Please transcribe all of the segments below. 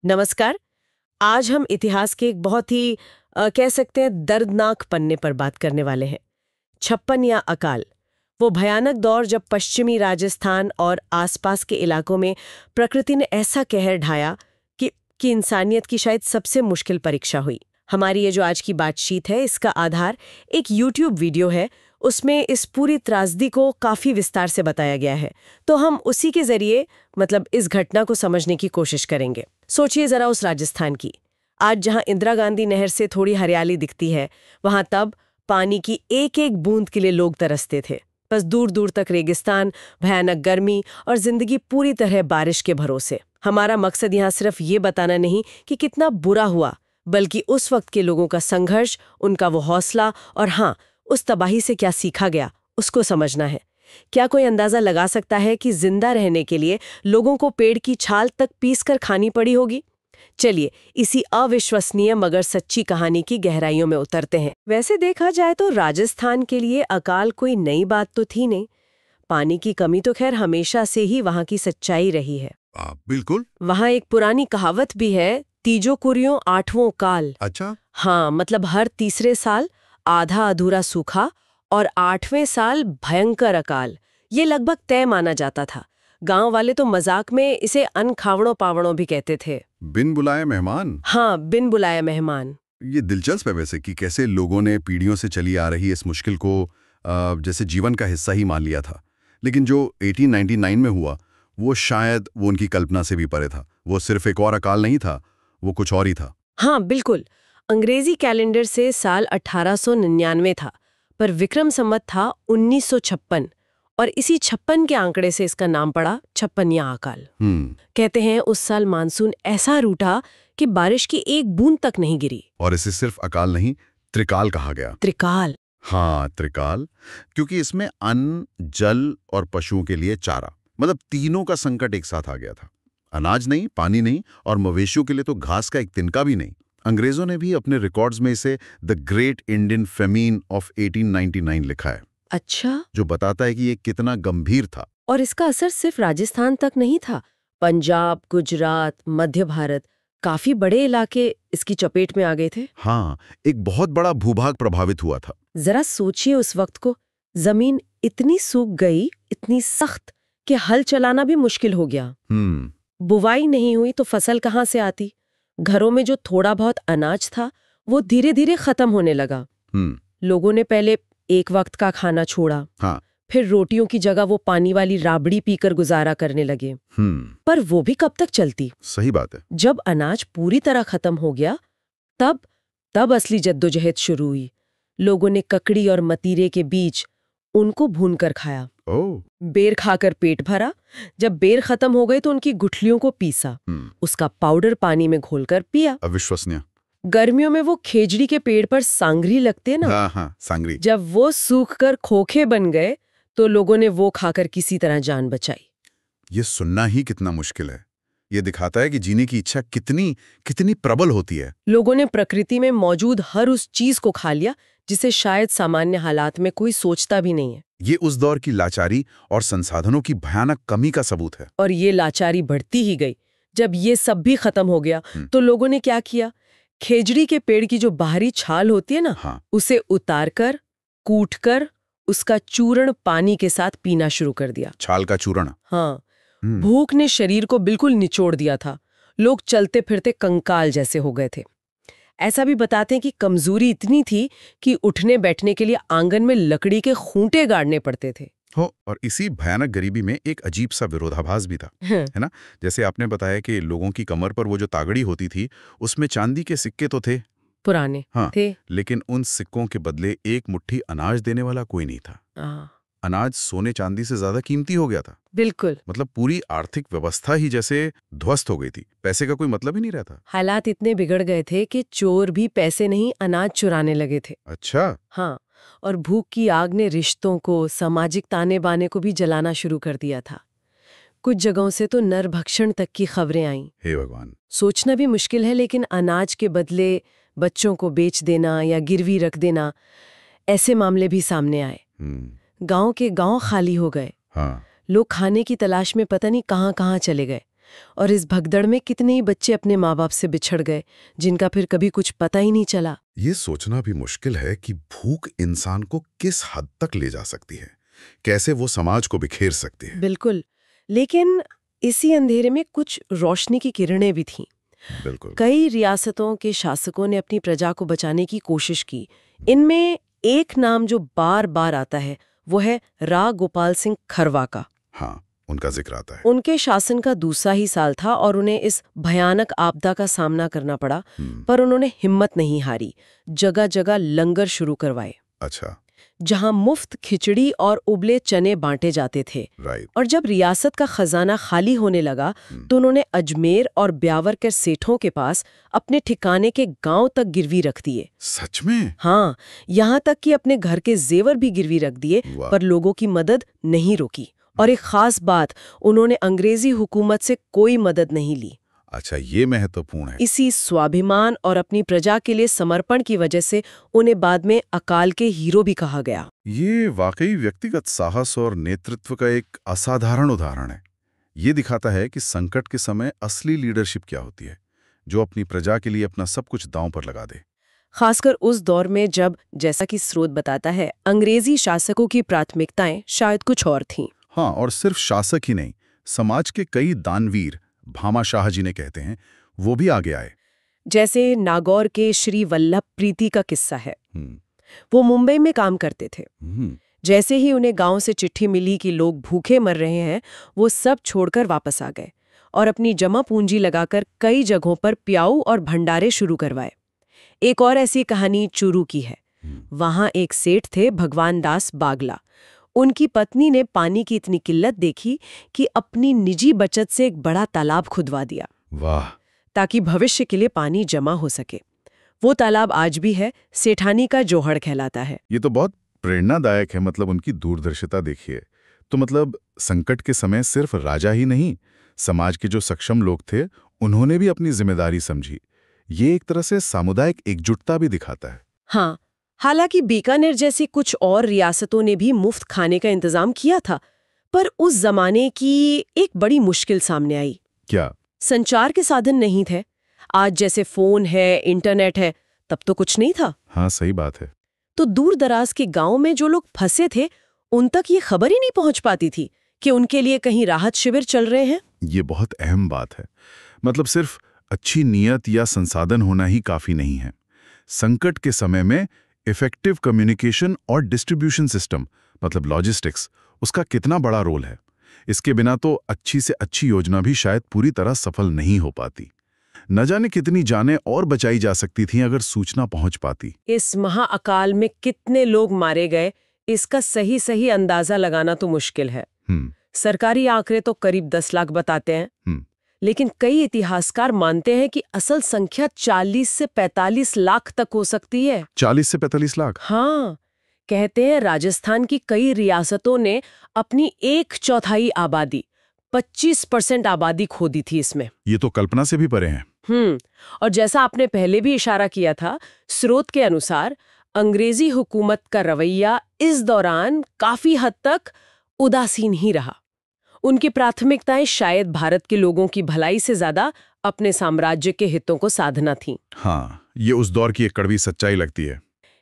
नमस्कार। आज हम इतिहास के एक बहुत ही कह सकते हैं दर्दनाक पन्ने पर बात करने वाले हैं। 56 या अकाल, वो भयानक दौर जब पश्चिमी राजस्थान और आसपास के इलाकों में प्रकृति ने ऐसा कहर ढाया कि इंसानियत की शायद सबसे मुश्किल परीक्षा हुई। हमारी ये जो आज की बातचीत है, इसका आधार एक YouTube वीडियो है। उसमें इस पूरी त्रासदी को काफी विस्तार से बताया गया है, तो हम उसी के जरिए इस घटना को समझने की कोशिश करेंगे। सोचिए जरा उस राजस्थान की। आज जहां इंदिरा गांधी नहर से थोड़ी हरियाली दिखती है, वहां तब पानी की एक एक बूंद के लिए लोग तरसते थे। बस दूर दूर तक रेगिस्तान, भयानक गर्मी और जिंदगी पूरी तरह बारिश के भरोसे। हमारा मकसद यहाँ सिर्फ ये बताना नहीं कि कितना बुरा हुआ, बल्कि उस वक्त के लोगों का संघर्ष, उनका वो हौसला और हाँ, उस तबाही से क्या सीखा गया, उसको समझना है। क्या कोई अंदाजा लगा सकता है कि जिंदा रहने के लिए लोगों को पेड़ की छाल तक पीसकर खानी पड़ी होगी? चलिए इसी अविश्वसनीय मगर सच्ची कहानी की गहराइयों में उतरते हैं। वैसे देखा जाए तो राजस्थान के लिए अकाल कोई नई बात तो थी नहीं। पानी की कमी तो खैर हमेशा से ही वहां की सच्चाई रही है। बिल्कुल। वहां एक पुरानी कहावत भी है, तीजो कुरियों आठवों काल। अच्छा। हाँ, मतलब हर तीसरे साल आधा अधूरा सूखा और 8वें साल भयंकर अकाल। ये लगभग तय माना जाता था। गांव वाले तो मजाक में इसे अनखावड़ो पावड़ो भी कहते थे। बिन बुलाए मेहमान। हाँ, बिन बुलाए मेहमान। ये दिलचस्प है वैसे कि कैसे लोगों ने पीढ़ियों से चली आ रही इस मुश्किल को जैसे जीवन का हिस्सा ही मान लिया था। लेकिन जो 1899 में हुआ, वो शायद वो उनकी कल्पना से भी परे था। वो सिर्फ एक और अकाल नहीं था, वो कुछ और ही था। हाँ बिल्कुल। अंग्रेजी कैलेंडर से साल 1899 था, पर विक्रम संवत था 1956 और इसी 56 के आंकड़े से इसका नाम पड़ा 56वां अकाल। कहते हैं उस साल मानसून ऐसा रूठा कि बारिश की एक बूंद तक नहीं गिरी। और इसे सिर्फ अकाल नहीं, त्रिकाल कहा गया। त्रिकाल? हाँ, त्रिकाल, क्योंकि इसमें अन्न, जल और पशुओं के लिए चारा, मतलब तीनों का संकट एक साथ आ गया था। अनाज नहीं, पानी नहीं और मवेशियों के लिए तो घास का एक तिनका भी नहीं। अंग्रेजों ने भी अपने रिकॉर्ड्स में इसे the great Indian famine of 1899 लिखा है। अच्छा। जो बताता है कि ये कितना गंभीर था। और इसका असर सिर्फ राजस्थान तक नहीं था। पंजाब, गुजरात, मध्य भारत, काफी बड़े इलाके इसकी चपेट में आ गए थे। हाँ, एक बहुत बड़ा भूभाग प्रभावित हुआ था। जरा सोचिए उस वक्त को। जमीन इतनी सूख गई, इतनी सख्त कि हल चलाना भी मुश्किल हो गया। बुवाई नहीं हुई तो फसल कहाँ से आती? घरों में जो थोड़ा बहुत अनाज था, वो धीरे धीरे खत्म होने लगा। लोगों ने पहले एक वक्त का खाना छोड़ा। हाँ। फिर रोटियों की जगह वो पानी वाली राबड़ी पीकर गुजारा करने लगे। पर वो भी कब तक चलती? सही बात है। जब अनाज पूरी तरह खत्म हो गया, तब असली जद्दोजहद शुरू हुई। लोगों ने ककड़ी और मतीरे के बीज उनको भूनकर खाया। बेर खाकर पेट भरा। जब बेर खत्म हो गए तो उनकी गुठलियों को पीसा, उसका पाउडर पानी में घोलकर पिया। अविश्वसनीय। गर्मियों में वो खेजड़ी के पेड़ पर सांगरी लगते ना, हाँ, सांगरी। जब वो सूखकर खोखे बन गए तो लोगों ने वो खाकर किसी तरह जान बचाई। ये सुनना ही कितना मुश्किल है। ये दिखाता है कि जीने की इच्छा कितनी प्रबल होती है। लोगों ने प्रकृति में मौजूद हर उस चीज को खा लिया जिसे शायद सामान्य हालात में कोई सोचता भी नहीं है। ये उस दौर की लाचारी और संसाधनों की भयानक कमी का सबूत है। और ये लाचारी बढ़ती ही गई। जब ये सब भी खत्म हो गया तो लोगों ने क्या किया? खेजड़ी के पेड़ की जो बाहरी छाल होती है ना, हाँ। उसे उतारकर, कूटकर उसका चूर्ण पानी के साथ पीना शुरू कर दिया। छाल का चूर्ण? हाँ। भूख ने शरीर को बिल्कुल निचोड़ दिया था। लोग चलते फिरते कंकाल जैसे हो गए थे। ऐसा भी बताते हैं कि कमजोरी इतनी थी कि उठने बैठने के लिए आंगन में लकड़ी के खूंटे गाड़ने पड़ते थे। और इसी भयानक गरीबी में एक अजीब सा विरोधाभास भी था, है ना? जैसे आपने बताया कि लोगों की कमर पर वो जो तागड़ी होती थी, उसमें चांदी के सिक्के तो थे, पुराने थे, लेकिन उन सिक्कों के बदले एक मुट्ठी अनाज देने वाला कोई नहीं था। अनाज सोने चांदी से ज्यादा कीमती हो गया था। बिल्कुल। मतलब पूरी आर्थिक व्यवस्था ही जैसे ध्वस्त हो गई थी। पैसे का कोई मतलब ही नहीं रहता। हालात इतने बिगड़ गए थे कि चोर भी पैसे नहीं, अनाज चुराने लगे थे। अच्छा। हाँ, और भूख की आग ने रिश्तों को, सामाजिक ताने बाने को भी जलाना शुरू कर दिया था। कुछ जगहों से तो नरभक्षण तक की खबरें आईं। हे भगवान। सोचना भी मुश्किल है, लेकिन अनाज के बदले बच्चों को बेच देना या गिरवी रख देना, ऐसे मामले भी सामने आए। गांव के गांव खाली हो गए। हाँ। लोग खाने की तलाश में पता नहीं कहां-कहां चले गए। और इस भगदड़ में कितने ही बच्चे अपने माँ बाप से बिछड़ गए, जिनका फिर कभी कुछ पता ही नहीं चला। ये सोचना भी मुश्किल है कि भूख इंसान को किस हद तक ले जा सकती है, कैसे वो समाज को बिखेर सकती है। बिल्कुल, लेकिन इसी अंधेरे में कुछ रोशनी की किरणें भी थीं। बिल्कुल। कई रियासतों के शासकों ने अपनी प्रजा को बचाने की कोशिश की। इनमें एक नाम जो बार बार आता है वो है रा गोपाल सिंह खरवा का। हाँ, उनका जिक्र आता है। उनके शासन का दूसरा ही साल था और उन्हें इस भयानक आपदा का सामना करना पड़ा, पर उन्होंने हिम्मत नहीं हारी। जगह जगह लंगर शुरू करवाए, अच्छा। जहां मुफ्त खिचड़ी और उबले चने बांटे जाते थे। राइट। और जब रियासत का खजाना खाली होने लगा तो उन्होंने अजमेर और ब्यावर के सेठों के पास अपने ठिकाने के गांव तक गिरवी रख दिए। सच में? हाँ, यहाँ तक कि अपने घर के जेवर भी गिरवी रख दिए, वाह। पर लोगों की मदद नहीं रुकी। और एक खास बात, उन्होंने अंग्रेजी हुकूमत से कोई मदद नहीं ली। अच्छा, ये महत्वपूर्ण है। इसी स्वाभिमान और अपनी प्रजा के लिए समर्पण की वजह से उन्हें बाद में अकाल के हीरो भी कहा गया। ये वाकई व्यक्तिगत साहस और नेतृत्व का एक असाधारण उदाहरण है। ये दिखाता है कि संकट के समय असली लीडरशिप क्या होती है, जो अपनी प्रजा के लिए अपना सब कुछ दांव पर लगा दे। खासकर उस दौर में जब, जैसा कि स्रोत बताता है, अंग्रेजी शासकों की प्राथमिकताएं शायद कुछ और थीं। हाँ, और सिर्फ शासक ही नहीं, समाज के कई दानवीर, भामा शाह जी ने कहते हैं, वो भी आगे आए। जैसे नागौर के श्री वल्लभ प्रीति का किस्सा है। हम्म। वो मुंबई में काम करते थे। हम्म। जैसे ही उन्हें गांव से चिट्ठी मिली कि लोग भूखे मर रहे हैं, वो सब छोड़कर वापस आ गए और अपनी जमा पूंजी लगाकर कई जगहों पर प्याऊ और भंडारे शुरू करवाए। एक और ऐसी कहानी चूरू की है। वहां एक सेठ थे, भगवान दास बागला। उनकी पत्नी ने पानी की इतनी किल्लत देखी कि अपनी निजी बचत से एक बड़ा तालाब खुदवा दिया। वाह। ताकि भविष्य के लिए पानी जमा हो सके। वो तालाब आज भी है, सेठानी का जोहड़ कहलाता है। ये तो बहुत प्रेरणादायक है। मतलब उनकी दूरदर्शिता देखिए। तो मतलब संकट के समय सिर्फ राजा ही नहीं, समाज के जो सक्षम लोग थे, उन्होंने भी अपनी जिम्मेदारी समझी। ये एक तरह से सामुदायिक एकजुटता भी दिखाता है। हाँ, हालांकि बीकानेर जैसी कुछ और रियासतों ने भी मुफ्त खाने का इंतजाम किया था, पर उस जमाने की एक बड़ी मुश्किल सामने आई। क्या? संचार के साधन नहीं थे। आज जैसे फोन है, इंटरनेट है, तब तो कुछ नहीं था। हाँ, सही बात है। तो दूर दराज के गांव में जो लोग फंसे थे, उन तक ये खबर ही नहीं पहुंच पाती थी कि उनके लिए कहीं राहत शिविर चल रहे हैं। ये बहुत अहम बात है। मतलब सिर्फ अच्छी नीयत या संसाधन होना ही काफी नहीं है। संकट के समय में इफेक्टिव कम्युनिकेशन और डिस्ट्रीब्यूशन सिस्टम, मतलब लॉजिस्टिक्स, उसका कितना बड़ा रोल है। इसके बिना तो अच्छी से अच्छी योजना भी शायद पूरी तरह सफल नहीं हो पाती। न जाने कितनी जानें और बचाई जा सकती थीं अगर सूचना पहुंच पाती। इस महाअकाल में कितने लोग मारे गए, इसका सही अंदाजा लगाना तो मुश्किल है। सरकारी आंकड़े तो करीब 10 लाख बताते हैं, लेकिन कई इतिहासकार मानते हैं कि असल संख्या 40 से 45 लाख तक हो सकती है। 40 से 45 लाख? हाँ, कहते हैं राजस्थान की कई रियासतों ने अपनी 1/4 आबादी, 25% आबादी खो दी थी इसमें। ये तो कल्पना से भी परे हैं। और जैसा आपने पहले भी इशारा किया था, स्रोत के अनुसार अंग्रेजी हुकूमत का रवैया इस दौरान काफी हद तक उदासीन ही रहा। उनकी प्राथमिकताएं शायद भारत के लोगों की भलाई से ज्यादा अपने साम्राज्य के हितों को साधना थीं। हाँ, ये उस दौर की एक कड़वी सच्चाई लगती है।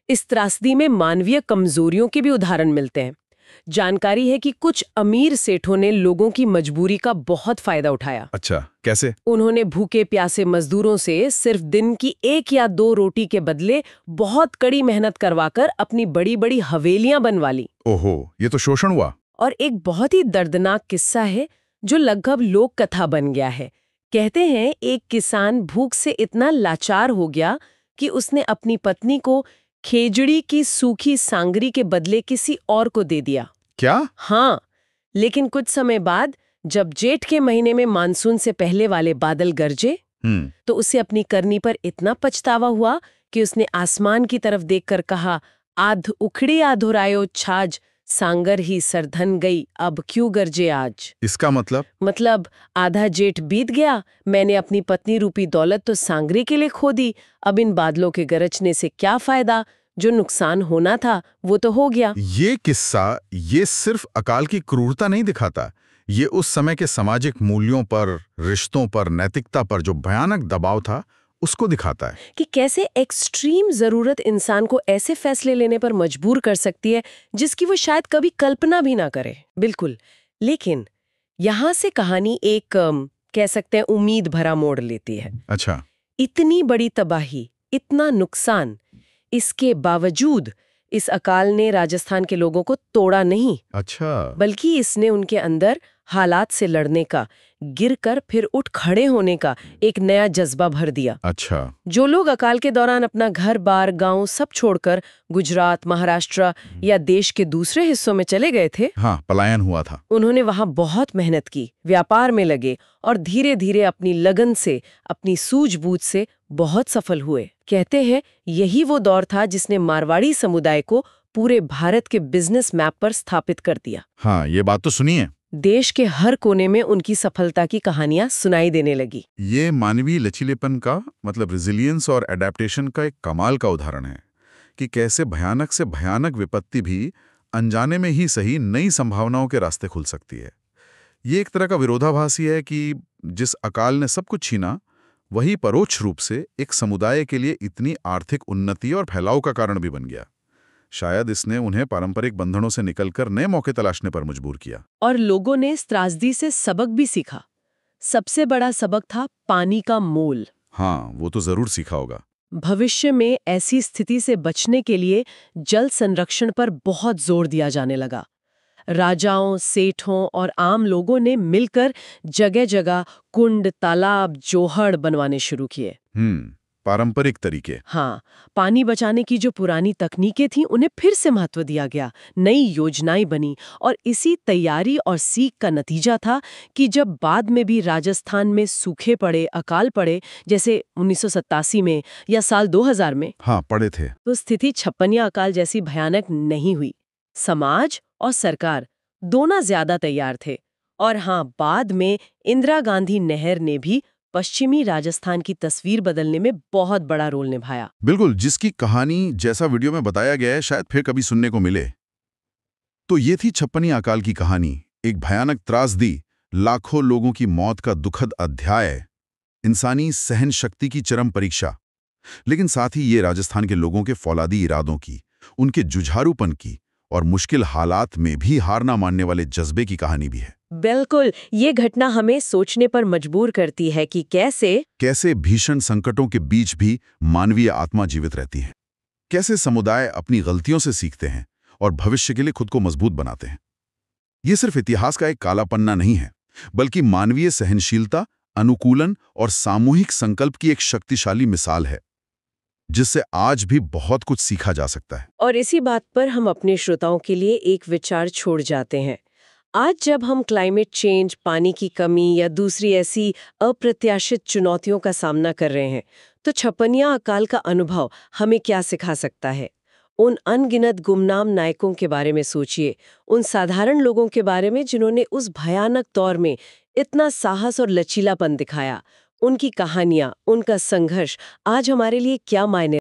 इस त्रासदी में मानवीय कमजोरियों के भी उदाहरण मिलते हैं। जानकारी है कि कुछ अमीर सेठों ने लोगों की मजबूरी का बहुत फायदा उठाया। अच्छा, कैसे? उन्होंने भूखे प्यासे मजदूरों से सिर्फ दिन की 1 या 2 रोटी के बदले बहुत कड़ी मेहनत करवाकर अपनी बड़ी बड़ी हवेलियां बनवा ली। ओहो, ये तो शोषण हुआ। और एक बहुत ही दर्दनाक किस्सा है जो लगभग लोक कथा बन गया है। कहते हैं एक किसान भूख से इतना लाचार हो गया कि उसने अपनी पत्नी को खेजड़ी की सूखी सांगरी के बदले किसी और को दे दिया। क्या? हाँ, लेकिन कुछ समय बाद जब जेठ के महीने में मानसून से पहले वाले बादल गरजे, तो उसे अपनी करनी पर इतना पछतावा हुआ कि उसने आसमान की तरफ देखकर कहा, आध उखड़ी आधुरायो छाज, सांगर ही सरधन गई, अब क्यों गरजे आज। इसका मतलब आधा जेठ बीत गया, मैंने अपनी पत्नी रूपी दौलत तो सांगरी के लिए खो दी, अब इन बादलों के गरजने से क्या फायदा, जो नुकसान होना था वो तो हो गया। ये किस्सा ये सिर्फ अकाल की क्रूरता नहीं दिखाता, ये उस समय के सामाजिक मूल्यों पर, रिश्तों पर, नैतिकता पर जो भयानक दबाव था उसको दिखाता है कि कैसे एक्सट्रीम जरूरत इंसान को ऐसे फैसले लेने पर मजबूर कर सकती है जिसकी वो शायद कभी कल्पना भी ना करे। बिल्कुल। लेकिन यहाँ से कहानी एक कह सकते हैं उम्मीद भरा मोड़ लेती है। अच्छा। इतनी बड़ी तबाही, इतना नुकसान, इसके बावजूद इस अकाल ने राजस्थान के लोगों को तोड़ा नहीं। अच्छा। बल्कि इसने उनके अंदर हालात से लड़ने का, गिरकर फिर उठ खड़े होने का एक नया जज्बा भर दिया। अच्छा। जो लोग अकाल के दौरान अपना घर बार, गांव सब छोड़कर गुजरात, महाराष्ट्र या देश के दूसरे हिस्सों में चले गए थे, हाँ, पलायन हुआ था। उन्होंने वहां बहुत मेहनत की, व्यापार में लगे और धीरे धीरे अपनी लगन से, अपनी सूझबूझ से बहुत सफल हुए। कहते हैं यही वो दौर था जिसने मारवाड़ी समुदाय को पूरे भारत के बिजनेस मैप पर स्थापित कर दिया। हाँ, ये बात तो सुनिए। देश के हर कोने में उनकी सफलता की कहानियां सुनाई देने लगी। ये मानवीय लचीलेपन का, मतलब रिजिलियंस और एडेप्टेशन का एक कमाल का उदाहरण है कि कैसे भयानक से भयानक विपत्ति भी अनजाने में ही सही नई संभावनाओं के रास्ते खुल सकती है। ये एक तरह का विरोधाभास ही है कि जिस अकाल ने सब कुछ छीना, वही परोक्ष रूप से एक समुदाय के लिए इतनी आर्थिक उन्नति और फैलाव का कारण भी बन गया। शायद इसने उन्हें पारंपरिक बंधनों से निकलकर नए मौके तलाशने पर मजबूर किया। और लोगों ने इस त्रासदी से सबक भी सीखा। सबसे बड़ा सबक था पानी का मोल। हाँ, वो तो जरूर सीखा होगा। भविष्य में ऐसी स्थिति से बचने के लिए जल संरक्षण पर बहुत जोर दिया जाने लगा। राजाओं, सेठों और आम लोगों ने मिलकर जगह जगह कुंड, तालाब, जोहड़ बनवाने शुरू किए। पारंपरिक तरीके। हाँ, पानी बचाने की जो पुरानी तकनीकें थीं उन्हें फिर से महत्व दिया गया, नई योजनाएं बनी और इसी तैयारी और सीख का नतीजा था कि जब बाद में भी राजस्थान में सूखे पड़े, अकाल पड़े, जैसे 1987 में या साल 2000 में, हाँ, पड़े थे, तो स्थिति छप्पनिया अकाल जैसी भयानक नहीं हुई। समाज और सरकार दोनों ज्यादा तैयार थे। और हाँ, बाद में इंदिरा गांधी नहर ने भी पश्चिमी राजस्थान की तस्वीर बदलने में बहुत बड़ा रोल निभाया। बिल्कुल, जिसकी कहानी जैसा वीडियो में बताया गया है शायद फिर कभी सुनने को मिले। तो ये थी छप्पनिया अकाल की कहानी, एक भयानक त्रासदी, लाखों लोगों की मौत का दुखद अध्याय, इंसानी सहन शक्ति की चरम परीक्षा। लेकिन साथ ही ये राजस्थान के लोगों के फौलादी इरादों की, उनके जुझारूपन की और मुश्किल हालात में भी हार ना मानने वाले जज्बे की कहानी भी है। बिल्कुल, ये घटना हमें सोचने पर मजबूर करती है कि कैसे भीषण संकटों के बीच भी मानवीय आत्मा जीवित रहती है, कैसे समुदाय अपनी गलतियों से सीखते हैं और भविष्य के लिए खुद को मजबूत बनाते हैं। ये सिर्फ इतिहास का एक काला पन्ना नहीं है, बल्कि मानवीय सहनशीलता, अनुकूलन और सामूहिक संकल्प की एक शक्तिशाली मिसाल है, जिससे आज भी बहुत कुछ सीखा जा सकता है। और इसी बात पर हम अपने श्रोताओं के लिए एक विचार छोड़ जाते हैं। आज जब हम क्लाइमेट चेंज, पानी की कमी या दूसरी ऐसी अप्रत्याशित चुनौतियों का सामना कर रहे हैं, तो छप्पनिया अकाल का अनुभव हमें क्या सिखा सकता है? उन अनगिनत गुमनाम नायकों के बारे में सोचिए, उन साधारण लोगों के बारे में जिन्होंने उस भयानक दौर में इतना साहस और लचीलापन दिखाया। उनकी कहानियां, उनका संघर्ष आज हमारे लिए क्या मायने